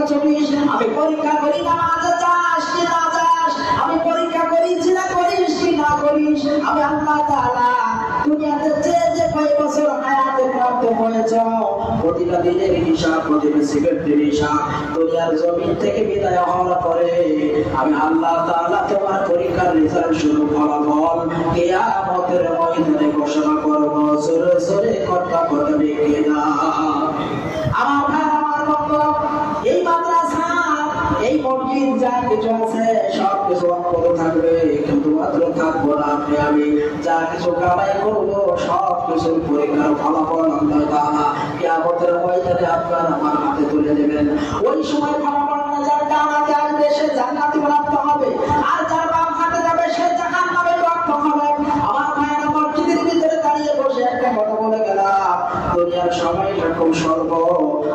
চলিস, আমি পরীক্ষা করি নামাজে যাস কি না যাস, আমি পরীক্ষা করি জিনা করিস কি না করিস। আমি আল্লাহ তাআলা দুনিয়াতে যে কয় বছর হায়াতে প্রাপ্ত হয়েছ প্রতিটা দিনের হিসাব, প্রতিটা সেকেন্ডের হিসাব, দুনিয়ার জমিন থেকে বিদায় হওয়ার পরে আমি আল্লাহ তাআলা তোমার পরীক্ষার রেজাল্ট শুরু ফলাফল কিয়ামতের ময়দানে ঘোষণা করব। জোরে জোরে কথা বলবে কিনা? আমার ভাই, আমার বন্ধু, এই মাদ্রাসা, এই মসজিদ যা কিছু আছে সব কিছু অক্ষত থাকবে, কিন্তু মাত্র থাকবো না আপনি আমি। যা কিছু কামাই করবো সব কিছুর পরীক্ষার ফলাফল আল্লাহ তাআলা কিয়ামতের ময়দানে আপনার আমার হাতে তুলে দেবেন। ওই সময় ফলাফল না যার ডান হাতে আসবে সে জান্নাতি প্রাপ্ত হবে, আর যার বাম হাতে যাবে সে জাহান্নামে প্রাপ্ত হবে। আমার ভাইয়েরা, মসজিদের ভিতরে দাঁড়িয়ে বসে একটা কথা বলে গেলাম, দুনিয়ার সময়টা খুব স্বল্প,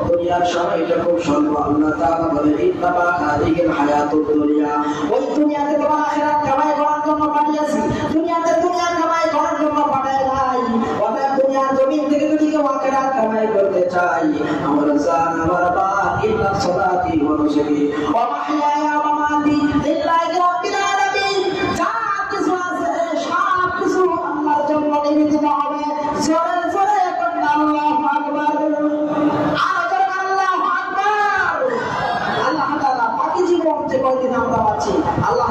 দুনিয়ার সময়টা খুব স্বল্প। আল্লাহ তাআলা বলে ইন্নামা হাযিহিল হায়াতুদ দুনিয়া, ওই দুনিয়াতে তোমার আখিরাত কামাই করার জন্য পাঠিয়েছি, দুনিয়াতে দুনিয়া কামাই করার জন্য পাঠাই নাই। অতএব দুনিয়ার জমিন থেকে যদি কেউ আখিরাত কামাই করতে চাই, আমার জান আমার বাত ইন্না সালাতি ওয়া নুসুকি ওয়া মাহইয়ায়া ওয়া মামাতি লিল্লাহি রাব্বিল আলামিন, যা কিছু আছে সব কিছু আল্লাহর জন্য নিবেদিত হবে। জোরে জোরে বলুন আল্লাহু আকবার। আল্লাহ তাআলা বাকি জীবন যে কয়দিন আমরা আছি আল্লাহ